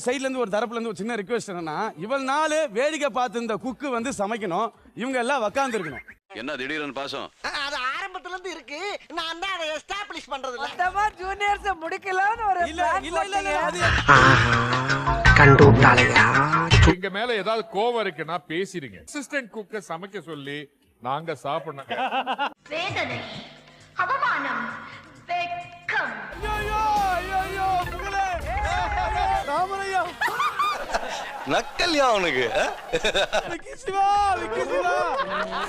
சைடுல இருந்து ஒரு தரப்புல இருந்து ஒரு சின்ன ரிக்வெஸ்ட் என்னன்னா, இவள் நாள் வேடிக்கை பார்த்து இந்த குக்கு வந்து சமைக்கணும், இவங்க எல்லாம் உட்கார்ந்து இருக்கணும். என்ன திடீர்னு பாசம்? அது ஆரம்பத்துல இருந்து இருக்கு. நான் தான் அதை எஸ்டாப்லிஷ் பண்றது இல்ல. அந்தமா ஜூனியர்ஸ் முடிக்கலாம்னு ஒரு இல்ல அது கண்டு விட்டாளையா. எங்க மேல ஏதாவது கோவம் இருக்குன்னா பேசிடுங்க. அசிஸ்டன்ட் குக்க சமைக்க சொல்லி நாங்க சாப்பிடணும். வேதனை, அவமானம், வெட்கம். ஐயோ புகழே ராமரையா நக்கல்யா அவனுக்கு. விக்கிசிவா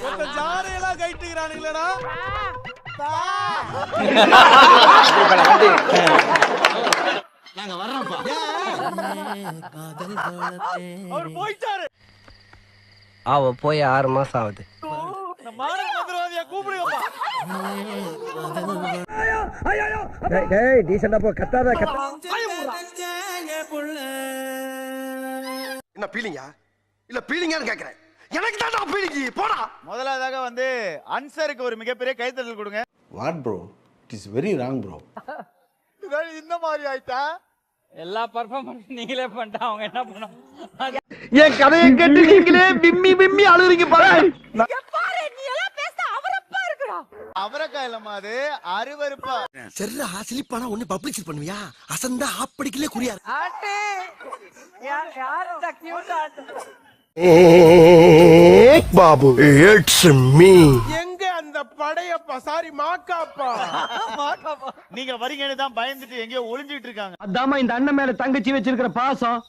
ஒருத்த ஜாரையெல்லாம் கைட்டுக்கிறானுங்களேடா. நாங்க வர்றோம்ப்பா. அவர் போயிட்டாரு. அவ போய் 6 மாசம் ஆகுது. மானக மந்திரவாதியா கூப்பிடுங்கப்பா. டேய் டீசன்ட்டா போ, கத்தாத என்ன பீலிங்கா? இல்ல பீலிங்கான்னு கேக்குறேன். எனக்கு தான் பீலிங்கி. போடா. முதலாவதாக வந்து அன்சருக்கு ஒரு மிகப்பெரிய கைத்தட்டல் கொடுங்க. What bro, it is very wrong bro. இந்த மாதிரி ஆயிட்டா எல்லா பர்ஃபார்மன்ஸ் நீங்களே பண்ணிட்டா அவங்க என்ன பண்ணும்? என் கதையை கேட்டு நீங்களே பிம்மி அழுறீங்க பாரு. நீ எல்லாம் பேச அவரப்பா இருக்குடா. அவரக்காய் இல்லம்மா, அது அருவருப்பா. சரிடா, ஸ்லிப்பானா ஒண்ணு பப்ளிஷ் பண்ணுவியா? அசந்தா ஆப்படிக்கலே குறியா. ஆட்டே யார் இந்த கியூட் ஆட்டு? Babu, it's me. எங்க அந்த படையப்பா, சாரி மாக்காப்பா. நீங்க வரீங்கன்னு தான் பயந்துட்டு எங்கேயோ ஒளிஞ்சிட்டு இருக்காங்க. அதாம்மா இந்த அண்ணன் மேல தங்கச்சி வச்சிருக்கிற பாசம்.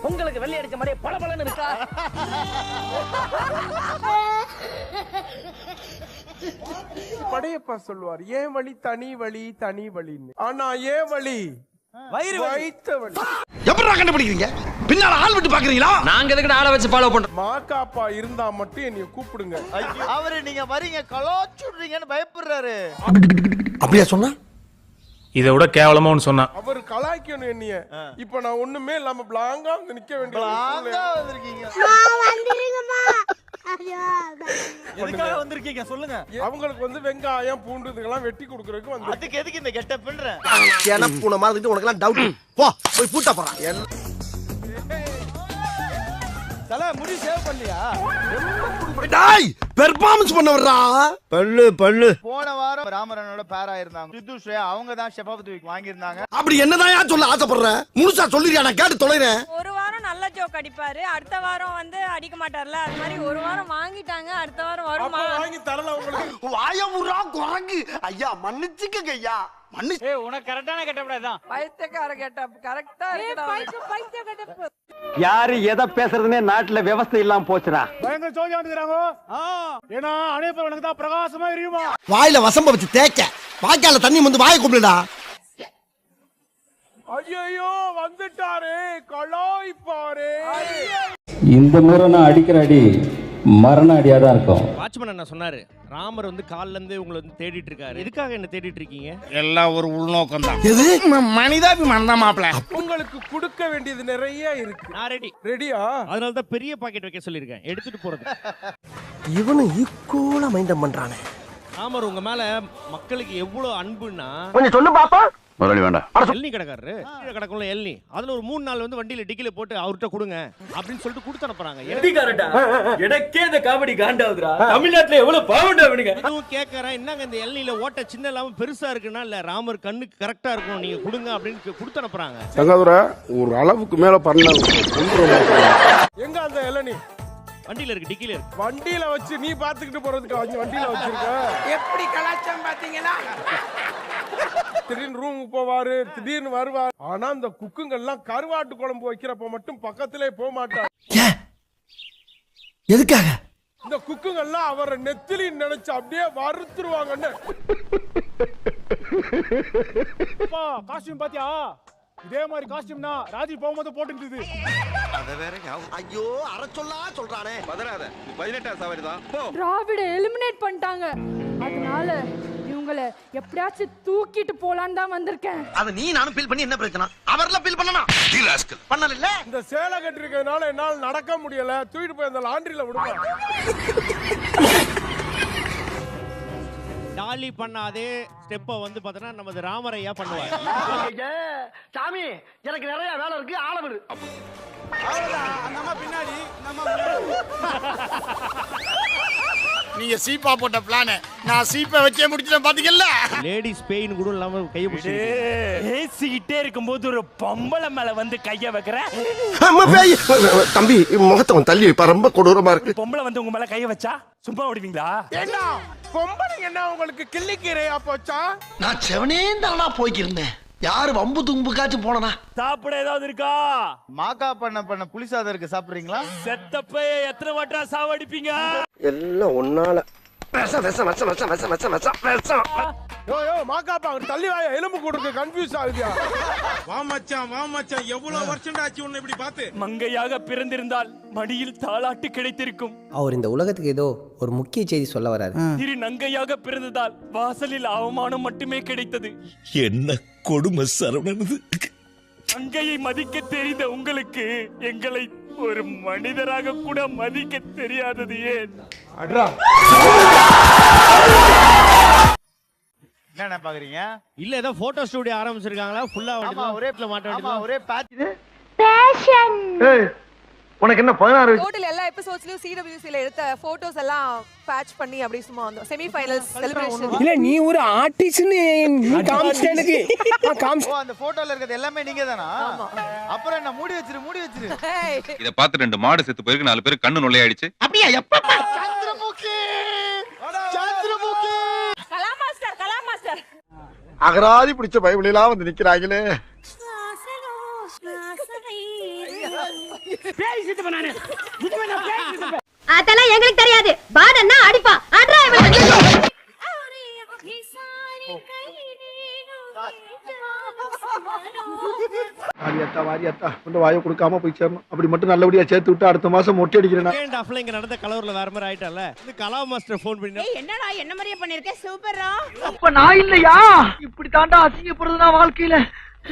உங்களுக்கு வெள்ளை அடிச்ச மாதிரியே பளபளன்னு இருக்கா? படையப்பா சொல்லுவார், ஏன் வழி தனி வழி தனி வழின்னு. ஆனா ஏன் வழி வயிறு வைத்த வழி. எப்படா கண்டுபிடிக்கிறீங்க? பின்னால ஆள் விட்டு பாக்குறீங்களா? நாங்க எதுக்கு ஆளை வச்சு ஃபாலோ பண்றோம்? மாக்காப்பா இருந்தா மட்டும் என்னைய கூப்பிடுங்க. அவரு நீங்க வரீங்க கலாச்சுடுறீங்கன்னு பயப்படுறாரு. அப்படியா சொன்னா? இதை விட கேவலமா ஒன்னு சொன்னா. அவர் கலாய்க்கணும் என்னைய. இப்ப நான் ஒண்ணுமே இல்லாம பிளாங்கா வந்து நிக்க வேண்டிய வந்திருக்கீங்க. எதுக்காக வந்திருக்கீங்க சொல்லுங்க. அவங்களுக்கு வந்து வெங்காயம் பூண்டு இதெல்லாம் வெட்டி கொடுக்கறதுக்கு வந்து. அதுக்கு எதுக்கு இந்த கெட்டப்ன்ற? எனக்கு பூனை மாதிரி உனக்கு எல்லாம் டவுட். போ போய் பூட்டா போறான். தல முடி சேவ் பண்ணியா? டேய் பெர்ஃபார்மன்ஸ் பண்ண வர்றா. பல்லு போன வாரம் ராமரனோட பேரா இருந்தாங்க சித்து ஸ்ரேயா, அவங்க தான் ஷெஃபாபத் வீக் வாங்கியிருந்தாங்க. அப்படி என்னதான் சொல்ல ஆசைப்படுற? முழுசா சொல்லிறியா? நான் கேட்டு தொலைறேன். ஒரு வாரம் நல்ல ஜோக் அடிப்பாரு, அடுத்த வாரம் வந்து அடிக்க மாட்டார்ல. அது மாதிரி ஒரு வாரம் வாங்கிட்டாங்க, அடுத்த வாரம் வருமா? வாங்கி தரல உங்களுக்கு. வாய முறா குரங்கு. ஐயா மன்னிச்சுக்கங்க ஐயா. ஏய் உனக்கு கரெக்ட்டான கெட்டப் தான். பைத்தியக்கார கெட்டப் கரெக்ட்டா இருக்குடா. பைத்திய கெட்டப். யாரு எதை பேசுறதுனே நாட்டுல விவசாயம் இல்லாம போச்சுடா. பயங்கர சோஜா வந்துறாங்க. ஏனா அணைப்ப உனக்கு தான் பிரகாசமா எரியுமா? வாயில வசம்ப வச்சு தேக்க. வாய்க்கால தண்ணி வந்து வாயை கூப்பிடுடா. ஐயோ வந்துட்டாரே, கலாய்ப்பாரே. இந்த முறை நான் அடிக்கிற அடி மரண அடியா தான் இருக்கும். வாட்ச்மேன் என்ன சொன்னாரு, ராமர் வந்து கால்ல இருந்து உங்களை வந்து தேடிட்டு இருக்காரு. எதுக்காக என்ன தேடிட்டு இருக்கீங்க? எல்லாம் ஒரு உள்நோக்கம் தான். எது? மனிதாபிமானம் தான் மாப்ள. உங்களுக்கு கொடுக்க வேண்டியது நிறைய இருக்கு. நான் ரெடி. ரெடியா? அதனால தான் பெரிய பாக்கெட் வைக்க சொல்லியிருக்கேன், எடுத்துட்டு போறது. இவனு ஈக்குவலா மைண்டம் பண்றானே. ராமர் உங்க மேல மக்களுக்கு எவ்வளவு அன்புன்னா, கொஞ்சம் சொல்லு பாப்பா. முதலாளி வேண்டாம். எல்னி கடைக்காரரு கீழே கிடக்குள்ள எல்னி, அதுல ஒரு 3 நாள் வந்து வண்டியில டிக்கில போட்டு அவர்கிட்ட கொடுங்க அப்படின்னு சொல்லிட்டு கொடுத்து அனுப்புறாங்க. எனக்கே இந்த காமெடி காண்டாவுதுடா. தமிழ்நாட்டுல எவ்வளவு பாவண்டா அவனுங்க. அதுவும் கேட்கறேன், என்னங்க இந்த எல்னில ஓட்ட சின்ன இல்லாம பெருசா இருக்குன்னா, இல்ல ராமர் கண்ணுக்கு கரெக்டா இருக்கும், நீங்க கொடுங்க அப்படின்னு கொடுத்து அனுப்புறாங்க. தங்காதுரை ஒரு அளவுக்கு மேல பண்ணாங்க. எங்க அந்த இளநீ? வண்டியில இருக்கு, டிக்கில இருக்கு. வண்டியில வச்சு நீ பாத்துக்கிட்டு போறதுக்கு வண்டியில வச்சிருக்க. எப்படி கலாச்சம் பாத்தீங்களா? திடீர்னு ரூமுக்கு போவாரு, திடீர்னு வருவார். ஆனா அந்த குக்குங்க எல்லாம் கருவாட்டு குழம்பு வைக்கிறப்ப மட்டும் பக்கத்திலே போக மாட்டார். எதுக்காக? இந்த குக்குங்க எல்லாம் அவரை நெத்திலி நினைச்சு அப்படியே வறுத்துருவாங்கன்னு. காஸ்டியூம் பாத்தியா? இதே மாதிரி காஸ்டியூம் தான் ராஜி போகும்போது போட்டுருந்தது. ஐயோ அரை சொல்லா சொல்றானே. பதறாத, 18ஆம் சவாரி தான். திராவிட எலிமினேட் பண்ணிட்டாங்க. அதனால இவங்களை எப்படியாச்சும் தூக்கிட்டு போலான்னு தான் வந்திருக்கேன். அத நீ நானும் ஃபீல் பண்ணி என்ன பிரச்சனை? அவர்லாம் ஃபீல் பண்ணனா? பண்ணல இல்ல. இந்த சேலை கட்டிருக்கிறதுனால என்னால நடக்க முடியல. தூக்கிட்டு போய் அந்த லாண்டரியில விடுங்க. வாலி பண்ண அதே ஸ்டெப்பை வந்து பார்த்தோன்னா நமது ராமரையா பண்ணுவார். சாமி எனக்கு நிறைய வேலை இருக்கு ஆளவிடு. நம்ம பின்னாடி நீங்க சீப்பா போட்ட பிளான் நான் சீப்பை வச்சே முடிச்சிட்டேன் பாத்தீங்கல்ல. லேடிஸ் பெயின் கூட இல்லாம கையை பிடிச்சி பேசிக்கிட்டே இருக்கும்போது ஒரு பொம்பளை மேல வந்து கைய வைக்கிற. தம்பி முகத்தை தள்ளி வைப்பா, ரொம்ப கொடூரமா இருக்கு. பொம்பளை வந்து உங்க மேல கைய வச்சா சும்மா விடுவீங்களா? என்ன பொம்பளைங்க என்ன உங்களுக்கு கிள்ளிக்கீரையா போச்சா? நான் செவனே தானா போய்க்கிருந்தேன். யாரு வம்பு தும்புக்காச்சும் போனா சாப்பிட ஏதாவது இருக்கா? மாக்கா பண்ண புளிசாதம் இருக்கு, சாப்பிடுறீங்களா? செத்தப்ப எத்தனை வாட்டா சாவடிப்பீங்க? எல்லாம் ஒன்னால விஷம் விஷம் விஷம் விஷம் விஷம் விஷம் விஷம் விஷம். யோ மாக்காப்பா தள்ளி வாயா, எலும்பு கூடுக்கு கன்ஃபியூஸ் ஆகுதியா? வா மச்சான் எவ்வளவு வருஷம் ஆச்சு உன்னை இப்படி பார்த்து. மங்கையாக பிறந்திருந்தால் மடியில் தாலாட்டு கிடைத்திருக்கும். அவர் இந்த உலகத்துக்கு ஏதோ ஒரு முக்கிய செய்தி சொல்ல வராரு. திரு நங்கையாக பிறந்ததால் வாசலில் அவமானம் மட்டுமே கிடைத்தது. என்ன கொடுமை சரவணனது. நங்கையை மதிக்க தெரிந்த உங்களுக்கு எங்களை ஒரு மனிதராக கூட மதிக்க தெரியாதது ஏன்? அட்ரா என்ன பாக்குறீங்க? இல்ல ஏதோ போட்டோ ஸ்டுடியோ ஆரம்பிச்சிருக்காங்களா? ஃபுல்லா ஒரே மாட்ட ஆமா, ஒரே பேட்ச். Passion. உனக்கு என்ன 16 டோட்டல் எல்லா எபிசோட்ஸ்லயும் CWCல எடுத்த போட்டோஸ் எல்லாம் பேட்ச் பண்ணி அப்படியே சும்மா வந்தோம். Semi finals celebration. இல்ல நீ ஒரு ஆர்டிஸ்ட்னு நீ காமிச்சிட்ட எனக்கு. ஓ அந்த போட்டோல இருக்கிறது எல்லாமே நீங்க தானா? அப்புறம் என்ன மூடி வச்சிரு. இத பார்த்து 2 மாடு செத்து போயிருக்கு, 4 பேர் கண்ணு நுழையாயிடுச்சு. அப்படியே எப்ப சந்திரமுகி கலா மாஸ்டர் அகராதி பிடிச்ச பைபிளெல்லாம் வந்து நிக்கிறாங்களே. அதெல்லாம் எங்களுக்கு தெரியாது. பாடன்னா அடிப்பா. அட்ரா வாரியத்தா கொஞ்சம் வாயை கொடுக்காம போய் சேரணும். அப்படி மட்டும் நல்லபடியா சேர்த்து விட்டு அடுத்த மாசம் மொட்டை அடிக்கிறேன். செகண்ட் ஹாஃப்ல இங்க நடந்த கலவரல வேற மாதிரி ஆயிட்டல. இந்த கலா மாஸ்டர் ஃபோன் பண்ணி என்னடா என்ன மாதிரியே பண்ணிருக்க, சூப்பரா. அப்ப நான் இல்லையா இப்படி தாண்டா அசிங்கப்படுறதுனா வாழ்க்கையில.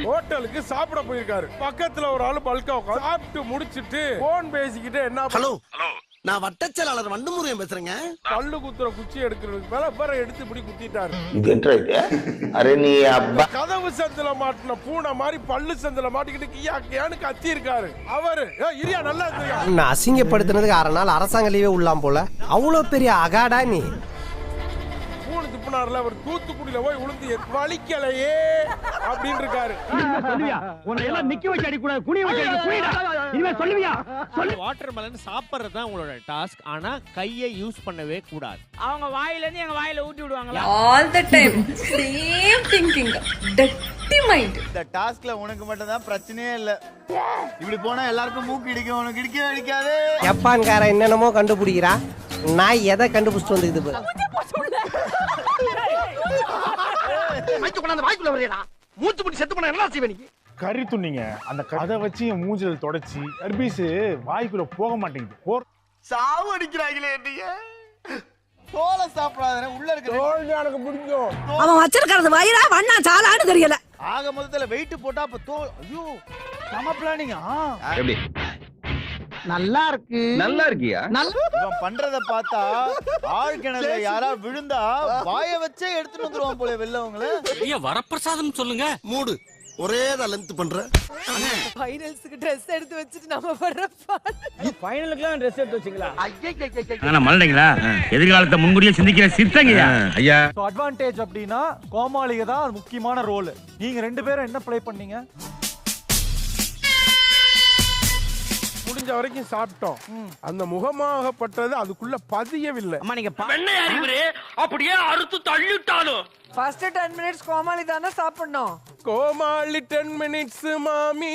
ஹோட்டலுக்கு சாப்பிட போயிருக்காரு. பக்கத்துல ஒரு ஆளு பல்கா உட்கார்ந்து சாப்பிட்டு முடிச்சிட்டு போன் பேசிக்கிட்டு என்ன ஹலோ நான் வட்டச்செயலாளர் வண்டுமுருகன் பேசுறேங்க. பல்லு குத்துற குச்சி எடுக்கிறதுக்கு மேல பேரை எடுத்து இப்படி குத்திட்டாரு. கதவு சந்தில மாட்டின பூனை மாதிரி பல்லு சந்தில மாட்டிக்கிட்டு கியான்னு கத்தி இருக்காரு அவரு. இரியா நல்லா இருந்தியா? உன்னை அசிங்கப்படுத்தினதுக்கு 6 நாள் அரசாங்க லீவே உள்ளாம் போல. அவ்வளவு பெரிய அகாடா நீ. பூனை துப்புனார்ல அவர் தூத்துக்குடியில போய் உளுந்து வலிக்கலையே அப்படின்னு இருக்காரு. வாட்டர் மெலன் சாப்பிடுறது தான் உங்களோட டாஸ்க். ஆனா கையை யூஸ் பண்ணவே கூடாது. அவங்க வாயில இருந்து எங்க வாயில ஊட்டி விடுவாங்களா? All the time. Same thinking. Dirty mind. இந்த டாஸ்க்ல உனக்கு மட்டும் தான் பிரச்சனையே இல்ல. இப்படி போனா எல்லாருக்கும் மூக்கு இடிக்கும், உனக்கு இடிக்கவே இடிக்காது. ஜப்பான்கார என்னென்னமோ கண்டுபிடிக்கிறா. நான் எதை கண்டுபிடிச்சிட்டு வந்துக்குது? மூச்சு முடி செத்து போனா என்ன செய்வே நீ? கறி துண்ணிங்க அந்த கதை வச்சு என் மூஞ்சில தொடச்சி கர்பீஸ் வாய்க்குள்ள போக மாட்டேங்குது. சாவு அடிக்கிறாங்களே நீங்க. தோலை சாப்பிடாத, உள்ள இருக்கு தோல் எனக்கு பிடிக்கும். அவன் வச்சிருக்கிறது வயிறா வண்ணா சாலான்னு தெரியல. ஆக மொத்தத்துல வெயிட் போட்டா அப்ப தோல். ஐயோ சம பிளானிங். எப்படி நல்லா இருக்கு. நல்லா இருக்கியா? இவன் பண்றத பார்த்தா ஆள் கிணறுல யாரா விழுந்தா வாய வச்சே எடுத்துட்டு வந்துருவான் போல வெள்ளவங்கள. ஐயா வரப்பிரசாதம் சொல்லுங்க. மூடு ஒரே தான் லென்த் பண்ற. ஃபைனல்ஸ்க்கு Dress எடுத்து வச்சிட்டு நம்ம வர்றப்ப ஃபைனலுக்குலாம் Dress எடுத்து வச்சீங்களா? ஆனா மறந்தீங்களா? எதிர்காலத்தை முன்கூட்டியே சிந்திக்கிற சித்தங்கயா ஐயா. அட்வான்டேஜ் அப்படின்னா கோமாளிக தான் முக்கியமான ரோல். நீங்க 2 பேரும் என்ன ப்ளே பண்ணீங்க? முடிஞ்ச வரைக்கும் சாப்பிட்டோம். அந்த முகமாகப்பட்டது அதுக்குள்ள பதியவில்லை. அம்மா நீங்க அப்படியே அறுத்து தள்ளிட்டாலும் ஃபர்ஸ்ட் 10 மினிட்ஸ் கோமாளி தானே சாப்பிடணும். கோமாளி 10 மினிட்ஸ் மாமி.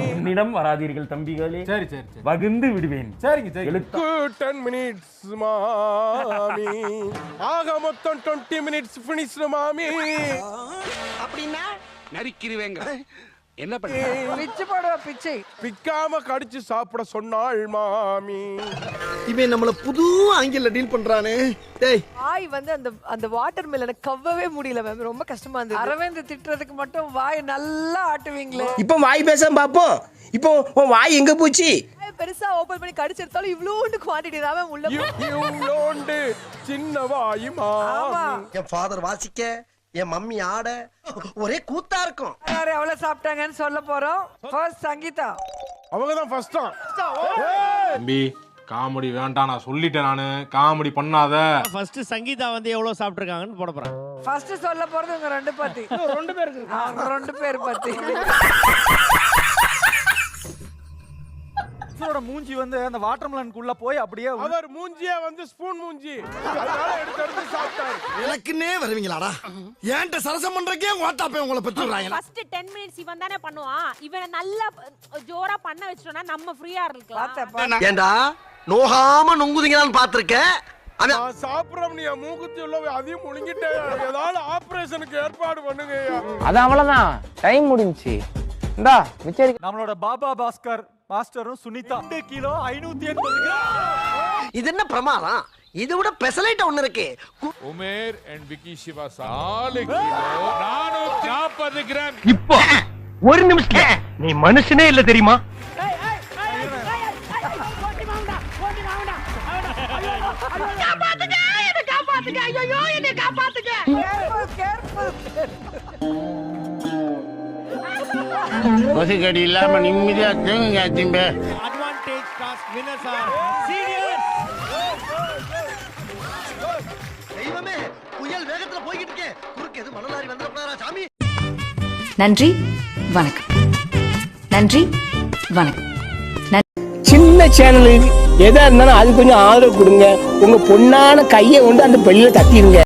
என்னிடம் வராதீர்கள் தம்பிகளே. சரி வகுந்து விடுவேன். சரிங்க 10 மினிட்ஸ் மாமி. ஆக மொத்தம் 20 மினிட்ஸ் ஃபினிஷ் மாமி. அப்படின்னா நரிக்கிருவேங்க. என்ன பண்ண? பிச்சு போடுவா பிச்சை. பிக்காம கடிச்சு சாப்பிட சொன்னாள் மாமி. இவன் நம்மள புது ஆங்கிள்ல டீல் பண்றானே. டேய் வாய் வந்து அந்த வாட்டர் மெலனை கவ்வவே முடியல மேம். ரொம்ப கஷ்டமா இருந்தது. அரவிந்த் திட்டுறதுக்கு மட்டும் வாய் நல்லா ஆட்டுவீங்களே. இப்போ வாய் பேசாம பாப்போம். இப்போ உன் வாய் எங்க போச்சு? பெருசா ஓபன் பண்ணி கடிச்சு எடுத்தாலும் இவ்வளோண்டு குவாண்டிட்டி தான் உள்ள இவ்வளோண்டு சின்ன வாயுமா. என் ஃபாதர் வாசிக்க, என் மம்மி ஆட, ஒரே கூத்தா இருக்கும். யாரு எவ்வளவு சாப்பிட்டாங்கன்னு சொல்ல போறோம். ஃபர்ஸ்ட் சங்கீதா. அவங்க தான் ஃபர்ஸ்டா. தம்பி காமெடி வேண்டாம், நான் சொல்லிட்டேன். நானு காமெடி பண்ணாத. ஃபர்ஸ்ட் சங்கீதா வந்து எவ்வளவு சாப்பிட்டுருக்காங்கன்னு போட போறேன். ஃபர்ஸ்ட் சொல்ல போறது உங்க ரெண்டு பத்தி. ரெண்டு பேருக்கு ரெண்டு பேர் பத்தி. இவரோட மூஞ்சி வந்து அந்த வாட்டர்மெலனுக்குள்ள போய் அப்படியே அவர் மூஞ்சியே வந்து ஸ்பூன் மூஞ்சி. அதனால எடுத்து சாப்பிட்டாரு. எனக்குன்னே வருவீங்களாடா? ஏன்ட்ட சரசம் பண்றக்கே வாட்டாப்பே உங்களை பெற்றுறாங்க. ஃபர்ஸ்ட் 10 மினிட்ஸ் இவன் தானே பண்ணுவான். இவனை நல்லா ஜோரா பண்ண வச்சிட்டோம்னா நம்ம ஃப்ரீயா இருக்கலாம். ஏண்டா நோகாம நொங்குதீங்களான்னு பாத்திருக்கேன். நான் சாப்பிடுறோம், நீ மூக்குத்தி உள்ள அதையும் முழுங்கிட்டே. ஏதாவது ஆபரேஷனுக்கு ஏற்பாடு பண்ணுங்க. அது அவ்வளவுதான், டைம் முடிஞ்சுச்சு. இந்தா மிச்சரி. நம்மளோட பாபா பாஸ்கர் மாஸ்டரும் சுனிதா 2 கிலோ 580 கிராம். இது என்ன பிரமாதம்? இது விட பெசலைட் ஒண்ணு இருக்கு. Umer and Vicky Siva 4 kilo 440 gram. இப்போ ஒரு நிமிஷம், நீ மனுஷனே இல்ல தெரியுமா? கொசுக்கடி இல்லாம நிம்மதியா தூங்குங்க திம்பே. Advantage task winners are seniors. தெய்வமே, புயல் வேகத்துல போய்கிட்டு இருக்கே. குறுக்கு எது மணலாரி வந்துடக்கூடாதா சாமி? நன்றி வணக்கம். நன்றி வணக்கம். சின்ன சேனல் எதா இருந்தாலும் அது கொஞ்சம் ஆதரவு கொடுங்க. உங்க பொண்ணான கையை கொண்டு அந்த பெல்ல தட்டிடுங்க.